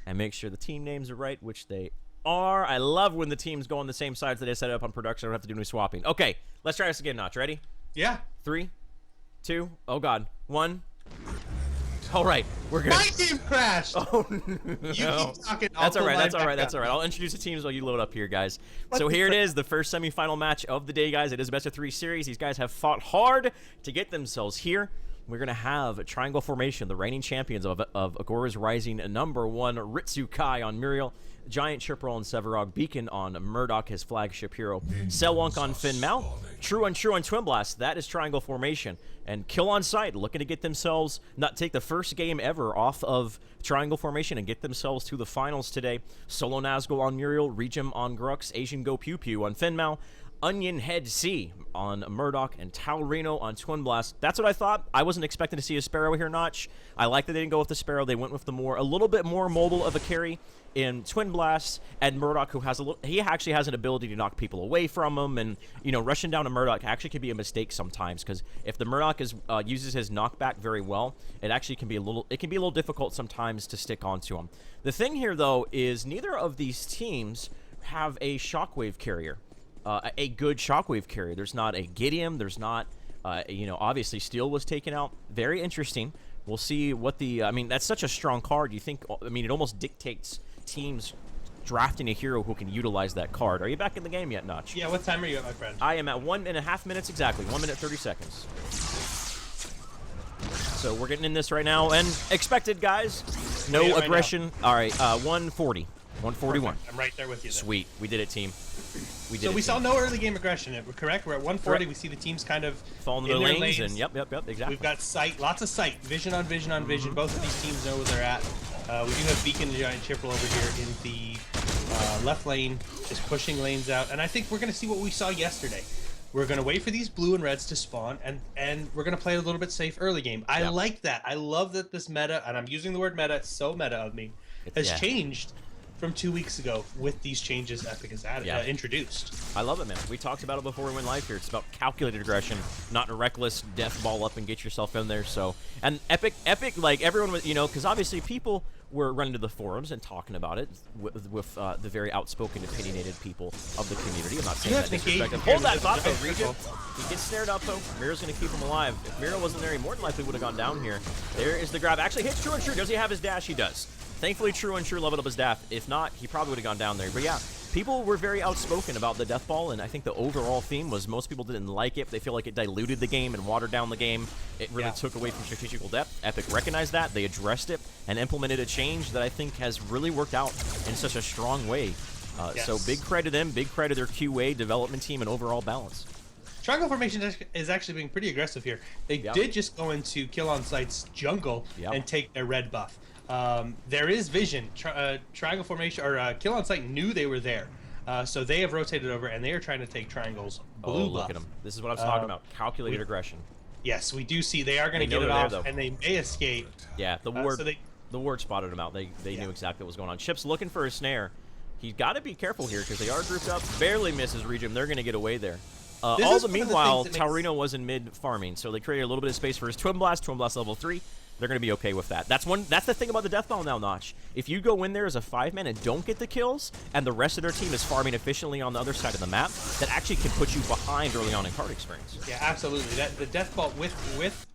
and make sure the team names are right, which they are. I love when the teams go on the same sides that I set up on production. I don't have to do any swapping. Okay, let's try this again, Notch. Ready? Yeah. 3, 2, oh god, 1. All right, we're good. My game crashed. Oh You no. keep talking. That's all right. That's all right. Back That's up. all right. I'll introduce the teams while you load up here, guys. What So the here it frick? is, the first semifinal match of the day, guys. It is a best of 3 series. These guys have fought hard to get themselves here. We're gonna have a triangle formation, the reigning champions of Agoras Rising, #1 Ritsu Kai on Muriel, Giant Chippewa on Severog, Beacon on Murdoch, his flagship hero, Selwonk on Finn Mal, True on Twin Blast. That is triangle formation, and Kill on Sight looking to get themselves take the first game ever off of triangle formation and get themselves to the finals today. Solo Nazgul on Muriel, Regim on Grux, Asian Go Pew Pew on Finn Mal, Onion Head C on Murdoch, and Taurino on Twin Blast. That's what I thought. I wasn't expecting to see a Sparrow here, Notch. I like that they didn't go with the Sparrow. They went with a little bit more mobile of a carry in Twin Blast, and Murdoch, who has he actually has an ability to knock people away from him, and rushing down to Murdoch actually can be a mistake sometimes, because if the Murdoch uses his knockback very well, it actually can be a little difficult sometimes to stick onto him. The thing here, though, is neither of these teams have a Shockwave carrier. A good Shockwave carrier. There's not a Gideon. There's not, obviously Steel was taken out. Very interesting. We'll see what the, that's such a strong card. You think, it almost dictates teams drafting a hero who can utilize that card. Are you back in the game yet, Notch? Yeah, what time are you at, my friend? I am at 1.5 minutes exactly. 1 minute 30 seconds. So we're getting in this right now, and expected, guys. No Yeah, right aggression. All right, 140. 141. Perfect. I'm right there with you. Then. Sweet. We did it, team. We did So it, we team. saw no early game aggression. We're correct. We're at 140. Correct. We see the teams kind of Fall in in the their lanes, lanes. and yep, exactly. We've got sight, lots of sight, vision on vision on vision. Both of these teams know where they're at. We do have Beacon and Giant Chippewa over here in the left lane, just pushing lanes out. And I think we're going to see what we saw yesterday. We're going to wait for these blue and reds to spawn, and we're going to play a little bit safe early game. I like that. I love that this meta, and I'm using the word meta, it's so meta of me, has changed from 2 weeks ago with these changes Epic has added, introduced. I love it, man. We talked about it before we went live here. It's about calculated aggression, not a reckless death ball up and get yourself in there. So, and Epic, like everyone was, because obviously people were running to the forums and talking about it with the very outspoken, opinionated people of the community. I'm not saying that disrespectful. Hold that thought, though, Regent. He gets snared up, though. Mira's going to keep him alive. If Mira wasn't there, he more than likely would have gone down here. There is the grab. Actually hits True and True. Does he have his dash? He does. Thankfully, True and True leveled up his dash. If not, he probably would have gone down there. But yeah, people were very outspoken about the death ball, and I think the overall theme was most people didn't like it. They feel like it diluted the game and watered down the game. It really took away from strategical depth. Epic recognized that. They addressed it and implemented a change that I think has really worked out in such a strong way. So big credit to them, big credit to their QA development team and overall balance. Triangle formation is actually being pretty aggressive here. They did just go into Kill on Sight's jungle and take their red buff. There is vision. Triangle formation or Kill on Sight knew they were there, so they have rotated over and they are trying to take Triangle's blue buff. Look at them. This is what I was talking about. Calculated aggression. Yes, we do see they are going to get it off, and they may escape. Yeah, the ward. The ward spotted them out. They knew exactly what was going on. Chip's looking for a snare. He's got to be careful here because they are grouped up. Barely misses Regim. They're going to get away there. Meanwhile, Taurino was in mid farming, so they created a little bit of space for his Twin Blast level 3. They're going to be okay with that. That's the thing about the death ball now, Notch. If you go in there as a 5-man and don't get the kills, and the rest of their team is farming efficiently on the other side of the map, that actually can put you behind early on in card experience. Yeah, absolutely. The death ball with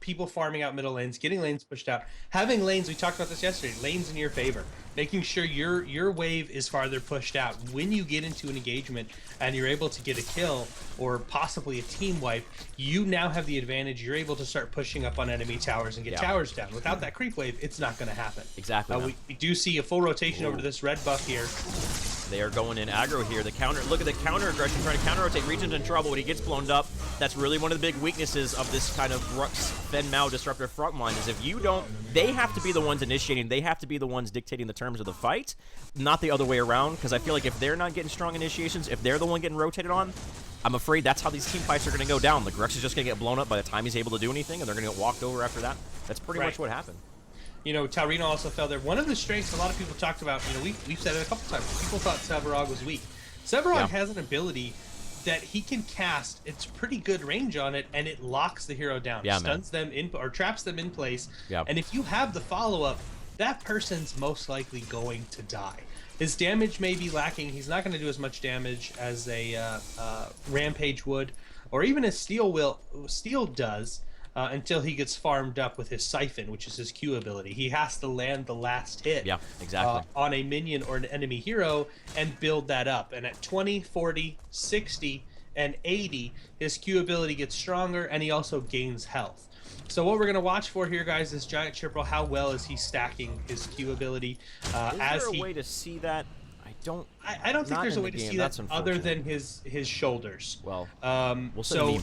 people farming out middle lanes, getting lanes pushed out, having lanes. We talked about this yesterday. Lanes in your favor, making sure your wave is farther pushed out. When you get into an engagement and you're able to get a kill or possibly a team wipe, you now have the advantage. You're able to start pushing up on enemy towers and get towers down. Without that creep wave, it's not going to happen. Exactly. We do see a full rotation over to this red buff here. They are going in aggro here. The counter, look at the counter aggression, trying to counter rotate. Regent's in trouble when he gets blown up. That's really one of the big weaknesses of this kind of Rux, Fen Mao disruptor front line is if you don't, they have to be the ones initiating. They have to be the ones dictating the terms of the fight, not the other way around. Because I feel like if they're not getting strong initiations, if they're the one getting rotated on, I'm afraid that's how these team fights are going to go down. The Grux is just going to get blown up by the time he's able to do anything, and they're going to get walked over after that. That's pretty much what happened. Taurino also fell there. One of the strengths a lot of people talked about, we've said it a couple times, people thought Severog was weak. Severog has an ability that he can cast. It's pretty good range on it, and it locks the hero down. Stuns them in, or traps them in place. And if you have the follow-up, that person's most likely going to die. His damage may be lacking. He's not going to do as much damage as a Rampage would, or even as Steel does, until he gets farmed up with his Siphon, which is his Q ability. He has to land the last hit Yeah, exactly. On a minion or an enemy hero and build that up. And at 20, 40, 60, and 80, his Q ability gets stronger, and he also gains health. So what we're going to watch for here, guys, is Giant Chipperl. How well is he stacking his Q ability? Is there a way to see that? I don't think there's a way to see that other than his shoulders. Well, we'll so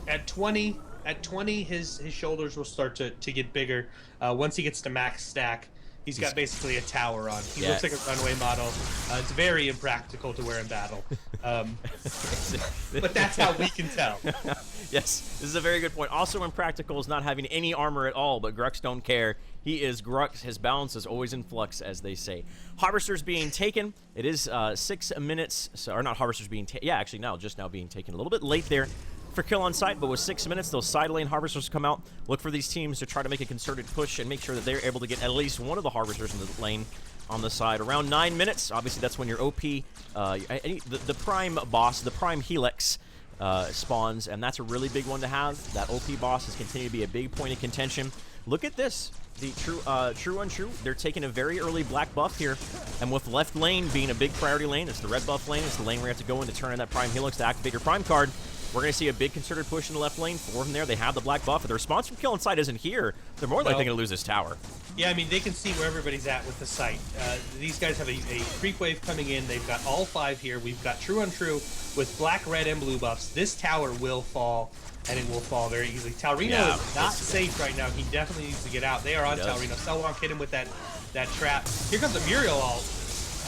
at 20, his shoulders will start to get bigger. Once he gets to max stack, he's got basically a tower on. He looks like a runway model. It's very impractical to wear in battle. But that's how we can tell. Yes, this is a very good point. Also impractical is not having any armor at all, but Grux don't care. He is Grux. His balance is always in flux, as they say. Harvester's being taken. It is 6 minutes, or not Harvester's being taken. Yeah, actually just now being taken. A little bit late there for kill on sight, but with 6 minutes, those side lane Harvesters come out. Look for these teams to try to make a concerted push and make sure that they're able to get at least one of the Harvesters in the lane on the side. Around 9 minutes, obviously that's when your OP, the Prime boss, the Prime Helix, spawns, and that's a really big one to have. That OP boss has continued to be a big point of contention. Look at this. The True Untrue, they're taking a very early black buff here, and with left lane being a big priority lane, it's the red buff lane, it's the lane where you have to go in to turn in that Prime Helix to activate your Prime card. We're going to see a big concerted push in the left lane. For them there, they have the black buff, but the response from Kill Inside isn't here. They're more likely going to lose this tower. Yeah, I mean, they can see where everybody's at with the site. These guys have a creep wave coming in. They've got all 5 here. We've got True Untrue with black, red, and blue buffs. This tower will fall, and it will fall very easily. Taurino is not safe right now. He definitely needs to get out. They are on Taurino. Selwonk hit him with that trap. Here comes the Muriel ult.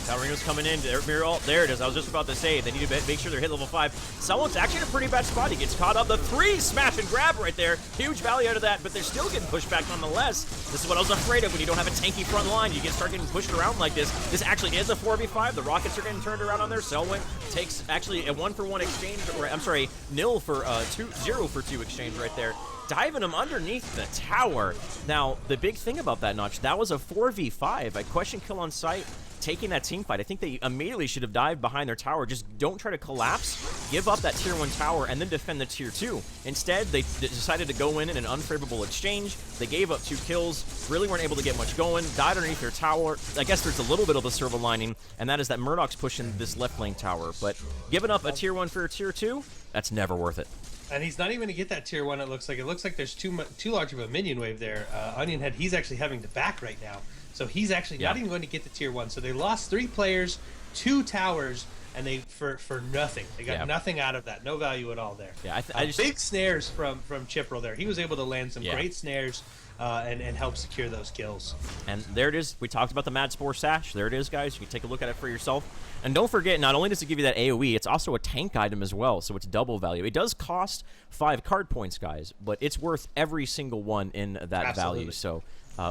Taurino's coming in. Muriel, there it is. I was just about to say, they need to make sure they're hit level 5. Someone's actually in a pretty bad spot. He gets caught up. The 3 smash and grab right there. Huge value out of that, but they're still getting pushed back nonetheless. This is what I was afraid of when you don't have a tanky front line. You start getting pushed around like this. This actually is a 4v5. The Rockets are getting turned around on there. Selwyn takes actually a 1-for-1 exchange. I'm sorry, 0 for 0 for 2 exchange right there. Diving him underneath the tower. Now, the big thing about that, Notch, that was a 4v5. I question Kill on Sight taking that team fight. I think they immediately should have dived behind their tower. Just don't try to collapse, give up that tier 1 tower, and then defend the tier 2. Instead, they decided to go in an unfavorable exchange. They gave up 2 kills, really weren't able to get much going, died underneath their tower. I guess there's a little bit of a silver lining, and that is that Murdoch's pushing this left lane tower. But giving up a tier 1 for a tier 2, that's never worth it. And he's not even going to get that tier 1, it looks like. It looks like there's too large of a minion wave there. Onionhead, he's actually having to back right now. So he's actually not even going to get the tier 1. So they lost 3 players, 2 towers, and they for nothing. They got nothing out of that. No value at all there. Yeah, I just big snares from Chipperl there. He was able to land some great snares and help secure those kills. And there it is. We talked about the Mad Spore Sash. There it is, guys. You can take a look at it for yourself. And don't forget, not only does it give you that AoE, it's also a tank item as well, so it's double value. It does cost 5 card points, guys, but it's worth every single one in that value. So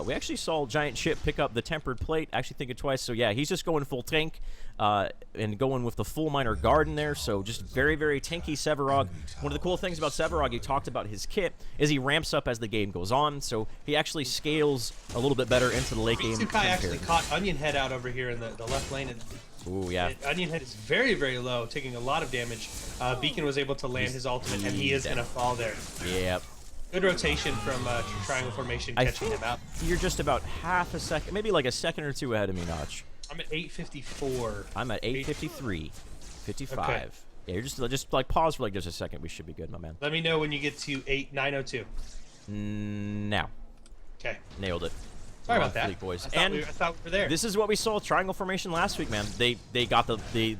we actually saw Giant Chip pick up the Tempered Plate, actually think it twice. So yeah, he's just going full tank and going with the full Minor Garden there. So just very, very tanky Sevarog. One of the cool things about Sevarog, you talked about his kit, is he ramps up as the game goes on. So he actually scales a little bit better into the late game. Mitsukai actually caught Onionhead out over here in the left lane. Ooh, yeah. Onionhead is very, very low, taking a lot of damage. Beacon was able to land his ultimate, and he is going to fall there. Yep. Good rotation from Triangle Formation, catching him out. You're just about half a second, maybe like a second or 2 ahead of me, Notch. I'm at 8:54. I'm at 8:53, 55. Okay. Yeah, you're just like pause for like just a second. We should be good, my man. Let me know when you get to 9:02. Now. Okay. Nailed it. Sorry about that, boys. I thought we were there. This is what we saw Triangle Formation last week, man. They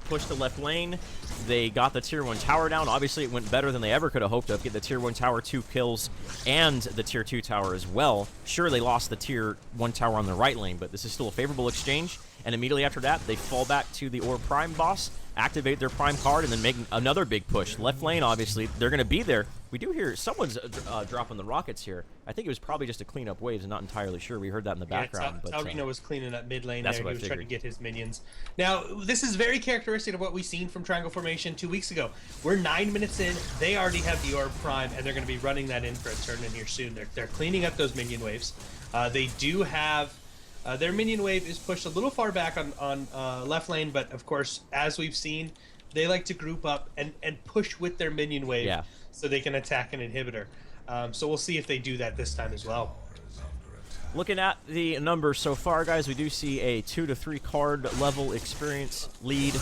pushed the left lane. They got the tier 1 tower down. Obviously, it went better than they ever could have hoped to get the tier 1 tower 2 kills and the tier 2 tower as well. Sure, they lost the tier 1 tower on the right lane, but this is still a favorable exchange. And immediately after that, they fall back to the Orb Prime boss, activate their Prime card, and then make another big push. Left lane, obviously, they're going to be there. We do hear someone's dropping the rockets here. I think it was probably just to clean up waves. I'm not entirely sure. We heard that in the background. Yeah, Taurino was cleaning up mid lane there. He was figured. trying to get his minions. Now, this is very characteristic of what we've seen from Triangle Formation 2 weeks ago. We're 9 minutes in. They already have the Orb Prime, and they're going to be running that in for a tournament here soon. They're cleaning up those minion waves. They do have Their minion wave is pushed a little far back on left lane, but of course, as we've seen, they like to group up and push with their minion wave so they can attack an inhibitor. So we'll see if they do that this time as well. Looking at the numbers so far, guys, we do see a 2 to 3 card level experience lead.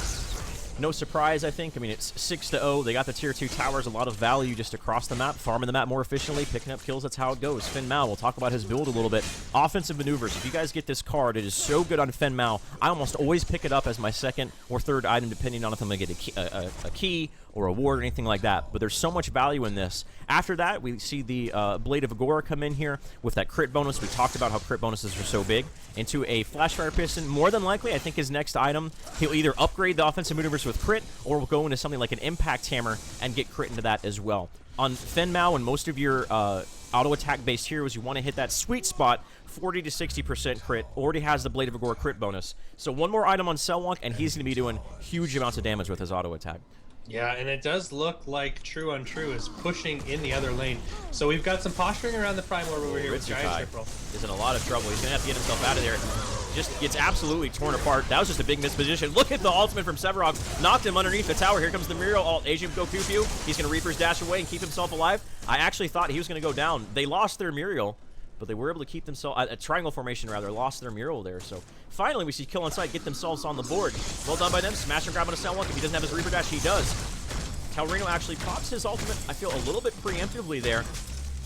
No surprise, I think. I mean, it's 6-0. They got the tier 2 towers, a lot of value just across the map, farming the map more efficiently, picking up kills. That's how it goes. Fen Mao, we'll talk about his build a little bit. Offensive maneuvers. If you guys get this card, it is so good on Fen Mao. I almost always pick it up as my second or third item, depending on if I'm going to get a key or a ward or anything like that. But there's so much value in this. After that, we see the Blade of Agora come in here with that crit bonus. We talked about how crit bonuses are so big. Into a Flashfire Piston. More than likely, I think his next item, he'll either upgrade the offensive maneuvers with crit, or will go into something like an Impact Hammer and get crit into that as well. On Fen Mao and most of your auto attack based heroes, you want to hit that sweet spot, 40 to 60% crit. Already has the Blade of Agora crit bonus. So one more item on Selwonk, and he's going to be doing huge amounts of damage with his auto attack. Yeah, and it does look like True on True is pushing in the other lane. So we've got some posturing around the Prime Orb over here with Giant Triple. Is in a lot of trouble. He's going to have to get himself out of there. Just gets absolutely torn apart. That was just a big misposition. Look at the ultimate from Sevarog. Knocked him underneath the tower. Here comes the Muriel ult. Asian go pew pew. He's going to Reaper's dash away and keep himself alive. I actually thought he was going to go down. They lost their Muriel, but they were able to keep themselves, a triangle formation rather, lost their Muriel there. So finally we see Kill on Sight get themselves on the board. Well done by them. Smash and grab on a Selwonk. If he doesn't have his Reaper dash, he does. Talrino actually pops his ultimate, I feel, a little bit preemptively there.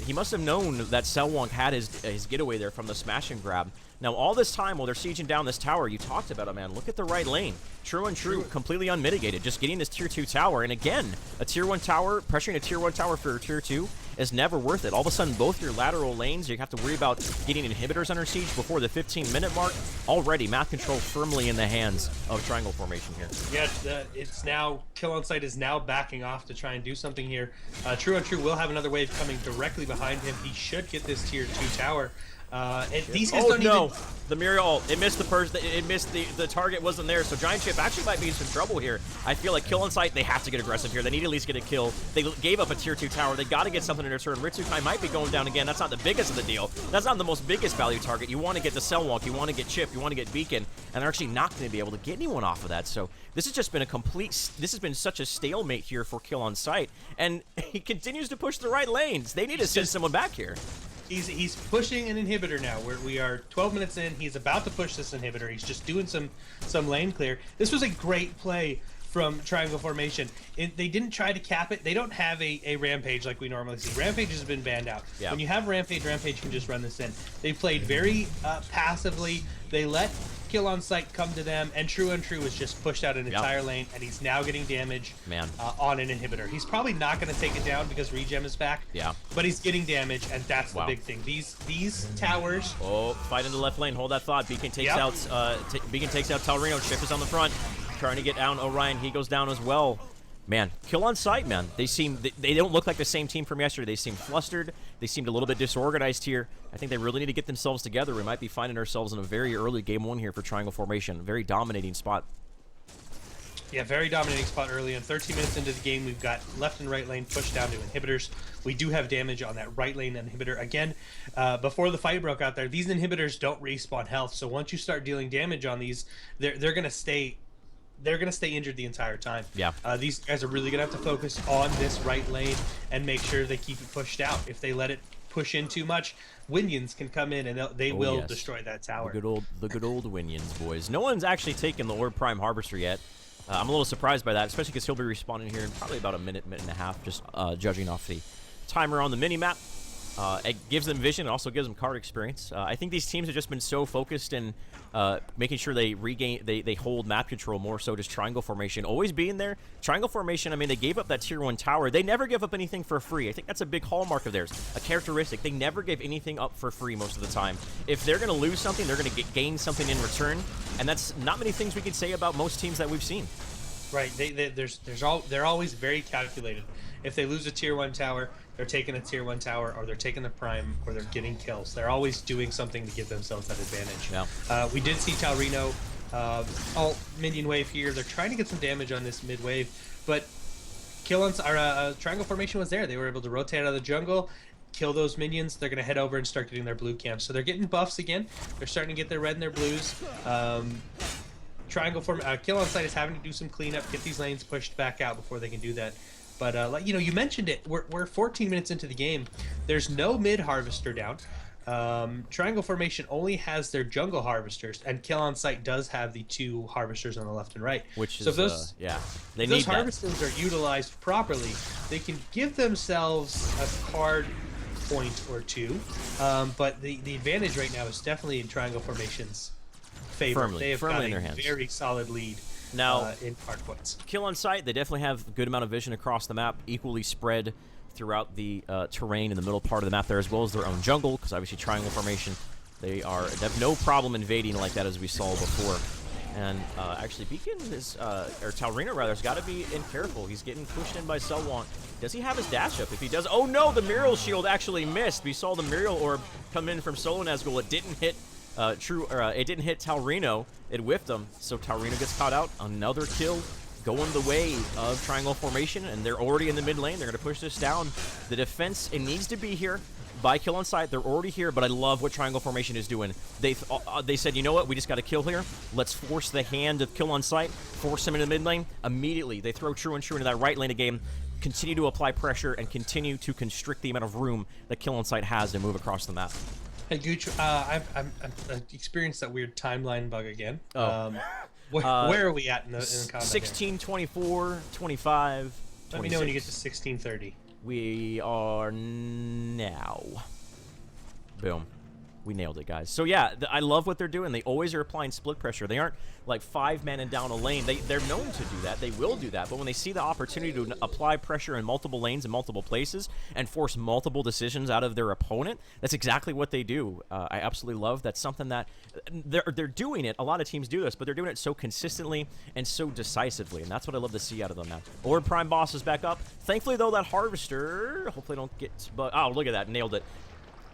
He must have known that Selwonk had his getaway there from the smash and grab. Now, all this time, while they're sieging down this tower, you talked about it, man. Look at the right lane. True and True, completely unmitigated. Just getting this tier 2 tower. And again, a tier 1 tower, pressuring a tier 1 tower for tier 2 is never worth it. All of a sudden, both your lateral lanes, you have to worry about getting inhibitors under siege before the 15-minute mark. Already, map control firmly in the hands of triangle formation here. Yeah, it's now, Kill on Sight is now backing off to try and do something here. True and True will have another wave coming directly behind him. He should get this tier 2 tower. These guys don't even... The Muriel ult. It missed the person. It missed the target wasn't there. So Giant Chip actually might be in some trouble here. I feel like Kill on Sight, they have to get aggressive here. They need to at least get a kill. They gave up a tier 2 tower. They got to get something in return. Ritsukai might be going down again. That's not the biggest of the deal. That's not the most biggest value target. You want to get the Selwonk. You want to get Chip. You want to get Beacon. And they're actually not going to be able to get anyone off of that. So this has just been a complete... This has been such a stalemate here for Kill on Sight. And he continues to push the right lanes. They need to send someone back here. He's pushing an inhibitor now. We are 12 minutes in. He's about to push this inhibitor. He's just doing some lane clear. This was a great play from Triangle Formation. They didn't try to cap it. They don't have a Rampage like we normally see. Rampage has been banned out. Yeah. When you have Rampage can just run this in. They played very passively. They let Kill on Sight come to them, and True was just pushed out an entire lane, and he's now getting damage on an inhibitor. He's probably not going to take it down because Regem is back, but he's getting damage, and that's the big thing. These towers... Oh, fight in the left lane. Hold that thought. Beacon takes out Talrino. Chip is on the front, trying to get down Orion. He goes down as well. Man, Kill on Sight, man. They don't look like the same team from yesterday. They seem flustered. They seemed a little bit disorganized here. I think they really need to get themselves together. We might be finding ourselves in a very early game 1 here for Triangle Formation. Very dominating spot. Yeah, very dominating spot early. And 13 minutes into the game, we've got left and right lane pushed down to inhibitors. We do have damage on that right lane inhibitor. Again, before the fight broke out there, these inhibitors don't respawn health. So once you start dealing damage on these, they're going to stay... They're going to stay injured the entire time. Yeah. These guys are really going to have to focus on this right lane and make sure they keep it pushed out. If they let it push in too much, Winions can come in and they will destroy that tower. The good old Winions, boys. No one's actually taken the Orb Prime Harvester yet. I'm a little surprised by that, especially because he'll be respawning here in probably about a minute and a half, just judging off the timer on the mini-map. It gives them vision. It also gives them card experience. I think these teams have just been so focused in making sure they hold map control more so just Triangle Formation. Always being there. Triangle Formation, I mean, they gave up that tier 1 tower. They never give up anything for free. I think that's a big hallmark of theirs. A characteristic. They never give anything up for free most of the time. If they're going to lose something, they're going to gain something in return. And that's not many things we can say about most teams that we've seen. Right. They're always very calculated. If they lose a tier 1 tower, they're taking a tier 1 tower, or they're taking the prime, or they're getting kills. They're always doing something to give themselves that advantage. Yeah. We did see Talrino alt minion wave here. They're trying to get some damage on this mid wave, but Triangle Formation was there. They were able to rotate out of the jungle, kill those minions, they're going to head over and start getting their blue camps. So they're getting buffs again. They're starting to get their red and their blues. Triangle form kill on site is having to do some cleanup, get these lanes pushed back out before they can do that. But like you mentioned it, we're 14 minutes into the game. There's no mid harvester down. Triangle formation only has their jungle harvesters, and kill on site does have the 2 harvesters on the left and right. Which so is those, yeah, if those harvesters are utilized properly, they can give themselves a card point or 2. But the advantage right now is definitely in triangle formation's favor. They have got in their a hands. very solid lead. Now, in card points. Kill on sight, they definitely have a good amount of vision across the map, equally spread throughout the terrain in the middle part of the map there, as well as their own jungle, because obviously triangle formation, they have no problem invading like that as we saw before. And actually, Beacon is, or Taurino rather, has got to be careful. He's getting pushed in by Selwant. Does he have his dash up? If he does, oh no, the Muriel shield actually missed. We saw the Muriel orb come in from Solo Nazgul. It didn't hit it didn't hit Taurino. It whiffed him, so Taurino gets caught out. Another kill going the way of triangle formation, and they're already in the mid lane. They're going to push this down. The defense, it needs to be here by kill on site. They're already here, but I love what triangle formation is doing. They said, you know what, we just got to kill here. Let's force the hand of kill on site, force him into the mid lane. Immediately, they throw True and True into that right lane of game, continue to apply pressure, and continue to constrict the amount of room that kill on site has to move across the map. Hey Gooch, I've experienced that weird timeline bug again. Oh. Where are we at in the combat? 16, here? 24, 25, 26. Let me know when you get to 1630. We are now. Boom. We nailed it, guys. So yeah, I love what they're doing. They always are applying split pressure. They aren't like 5-man and down a lane. They're known to do that. They will do that. But when they see the opportunity to apply pressure in multiple lanes in multiple places and force multiple decisions out of their opponent, that's exactly what they do. I absolutely love that's something that they're doing it. A lot of teams do this, but they're doing it so consistently and so decisively, and that's what I love to see out of them now. Lord Prime Boss is back up. Thankfully, though, that Harvester, hopefully I don't get... Oh, look at that. Nailed it.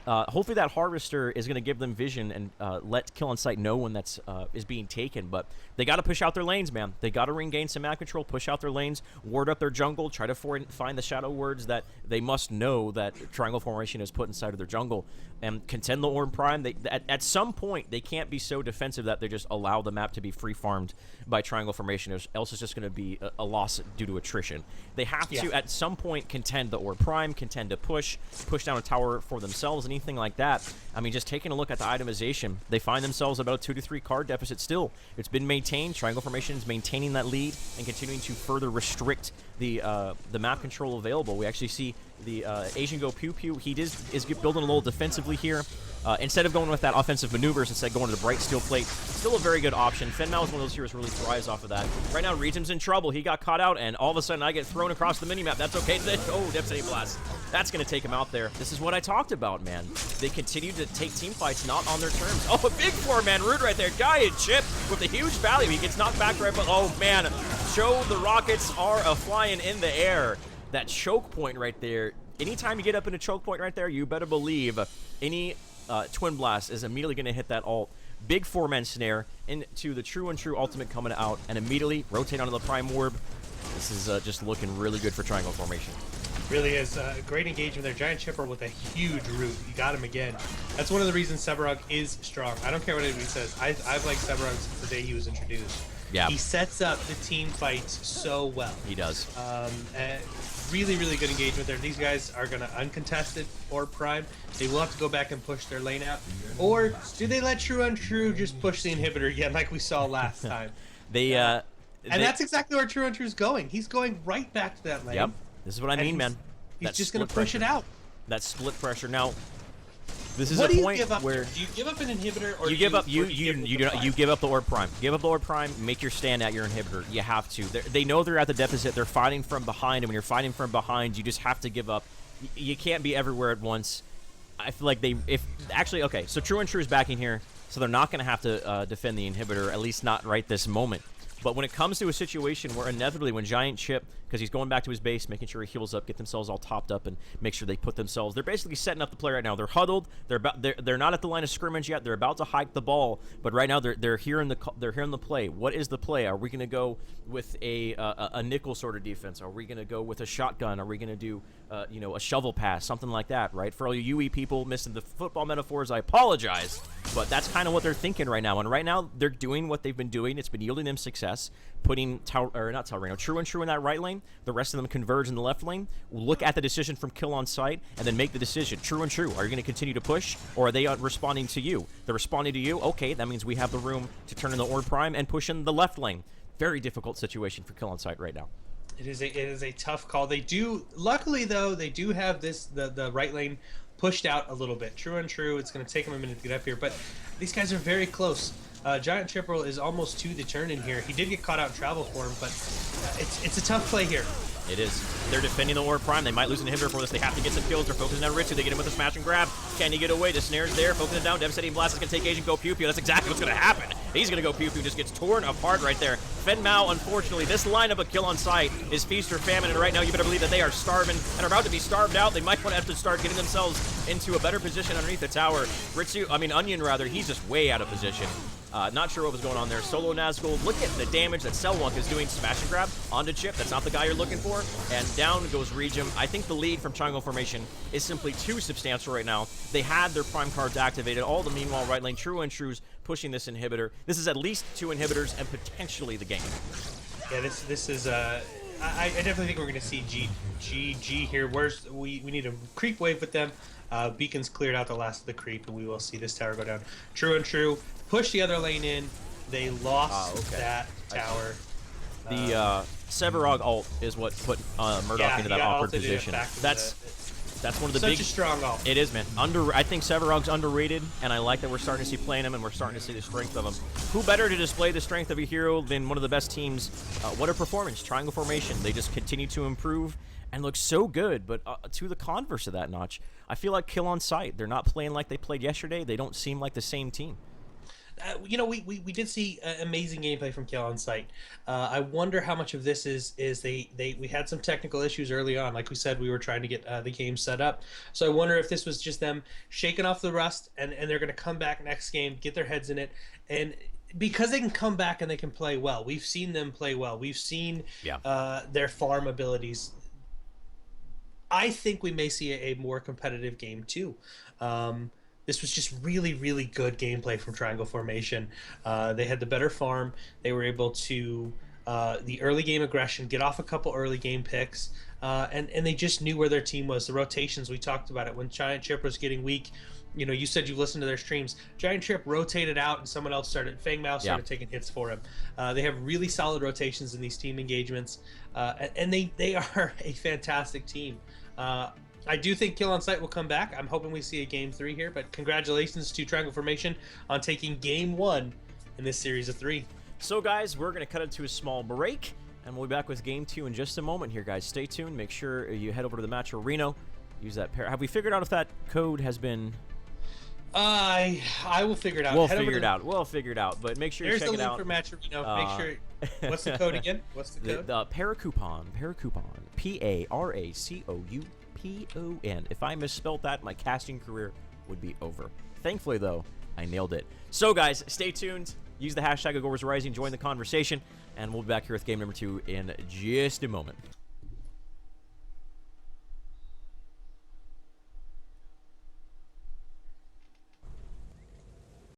Hopefully that Harvester is going to give them vision and let Kill on Sight know when that's is being taken. But they got to push out their lanes, man. They got to regain some map control, push out their lanes, ward up their jungle, try to find the shadow words that they must know that Triangle Formation is put inside of their jungle, and contend the Orb Prime. At some point, they can't be so defensive that they just allow the map to be free-farmed by Triangle Formation, else it's just going to be a loss due to attrition. They have to, at some point, contend the Orb Prime, contend to push down a tower for themselves, anything like that. I mean, just taking a look at the itemization, they find themselves about a 2 to 3 card deficit still. It's been maintained. Triangle Formation is maintaining that lead and continuing to further restrict the map control available. We actually see the Asian Go Pew Pew. He is building a little defensively here. Instead of going with that offensive maneuvers, instead going to the Bright Steel Plate, still a very good option. Fenmao is one of those heroes who really thrives off of that. Right now, Regent's in trouble. He got caught out, and all of a sudden, I get thrown across the minimap. That's okay. Oh, Depsity Blast. That's going to take him out there. This is what I talked about, man. They continue to take team fights not on their terms. Oh, a big 4-man Root right there. Guy and Chip with a huge value. He gets knocked back right, but oh, man. Show the Rockets are flying in the air. That choke point right there. Anytime you get up in a choke point right there, you better believe any Twin Blast is immediately going to hit that ult. Big 4-man snare into the True and True ultimate coming out, and immediately rotate onto the Prime Orb. This is just looking really good for Triangle Formation. Really is. Great engagement there. Giant Chipper with a huge root. You got him again. That's one of the reasons Sevarog is strong. I don't care what anybody says. I've liked Sevarog since the day he was introduced. Yeah. He sets up the team fights so well. He does. Really, really good engagement there. These guys are going to uncontested or Prime. They will have to go back and push their lane out. Or do they let True and True just push the inhibitor again like we saw last time? And that's exactly where True and True is going. He's going right back to that lane. Yep. This is what I mean, man. He's just going to push it out. That split pressure. Now, this is what a do point you give up where do you give up an inhibitor, or you give up you give up the Orb Prime. Give up the Orb Prime. Make your stand at your inhibitor. You have to. They know they're at the deficit. They're fighting from behind, and when you're fighting from behind, you just have to give up. You can't be everywhere at once. I feel like so True and True is backing here, so they're not going to have to defend the inhibitor, at least not right this moment. But when it comes to a situation where inevitably when Giant Chip, because he's going back to his base, making sure he heals up, get themselves all topped up, and make sure they put themselves, they're basically setting up the play right now. They're huddled. They're not at the line of scrimmage yet. They're about to hike the ball, but right now they're hearing the play. What is the play? Are we going to go with a nickel sort of defense? Are we going to go with a shotgun? Are we going to do a shovel pass, something like that, right? For all you UE people missing the football metaphors, I apologize, but that's kind of what they're thinking right now. And right now they're doing what they've been doing. It's been yielding them success, putting True and True in that right lane. The rest of them converge in the left lane. Look at the decision from Kill on Sight and then make the decision. True and True, are you going to continue to push, or are they responding to you? They're responding to you. Okay, that means we have the room to turn in the Orb Prime and push in the left lane. Very difficult situation for Kill on Sight right now. It is a tough call. They do, luckily though, they do have the right lane pushed out a little bit. True and True, it's going to take him a minute to get up here, but these guys are very close. Giant Chippewa is almost to the turn in here. He did get caught out in travel form, but it's a tough play here. It is. They're defending the Orb Prime. They might lose an inhibitor for this. They have to get some kills. They're focusing on Ritsu. They get him with a smash and grab. Can he get away? The snare's there. Focusing down. Devastating Blast is going to take Asian. Go Pew Pew. That's exactly what's going to happen. He's going to go Pew Pew. Just gets torn apart right there. Fen Mao, unfortunately, this lineup of Kill on Sight is feast or famine. And right now, you better believe that they are starving and are about to be starved out. They might want to have to start getting themselves into a better position underneath the tower. Onion, rather, he's just way out of position. Not sure what was going on there. Solo Nazgul, look at the damage that Selwunk is doing. Smash and grab onto Chip. That's not the guy you're looking for. And down goes Regim. I think the lead from Triangle Formation is simply too substantial right now. They had their prime cards activated. All the meanwhile right lane True and True's pushing this inhibitor. This is at least 2 inhibitors and potentially the game. Yeah, this is I definitely think we're going to see GG here. We need a creep wave with them. Beacon's cleared out the last of the creep, and we will see this tower go down. True and True push the other lane in. They lost that tower. The Severog ult is what put Murdoch into that awkward position. That's one of the such a strong ult. It is, man. I think Severog's underrated, and I like that we're starting to see playing him, and we're starting to see the strength of him. Who better to display the strength of a hero than one of the best teams? What a performance. Triangle Formation. They just continue to improve and look so good, but to the converse of that, Notch, I feel like Kill on Sight. They're not playing like they played yesterday. They don't seem like the same team. We did see amazing gameplay from Kill on Sight. I wonder how much of this is we had some technical issues early on. Like we said, we were trying to get the game set up. So I wonder if this was just them shaking off the rust, and they're going to come back next game, get their heads in it, and because they can come back and they can play well. We've seen them play well. We've seen their farm abilities. I think we may see a more competitive game too. This was just really, really good gameplay from Triangle Formation. They had the better farm. They were able to, the early game aggression, get off a couple early game picks, and they just knew where their team was. The rotations, we talked about it. When Giant Chip was getting weak, you said you listened to their streams. Giant Chip rotated out, and someone else Fang Mao started taking hits for him. They have really solid rotations in these team engagements, and they are a fantastic team. I do think Kill on Sight will come back. I'm hoping we see a Game 3 here, but congratulations to Triangle Formation on taking Game 1 in this series of 3. So, guys, we're going to cut into a small break, and we'll be back with Game 2 in just a moment here, guys. Stay tuned. Make sure you head over to the Match Arena. Use that pair. Have we figured out if that code has been... I will figure it out. We'll figure it out, but make sure you check it out. There's the link for Match Arena. Make sure... What's the code again? What's the code? The Paracoupon. Paracoupon. If I misspelled that, my casting career would be over. Thankfully, though, I nailed it. So, guys, stay tuned. Use the hashtag Agoras Rising. Join the conversation. And we'll be back here with game number 2 in just a moment.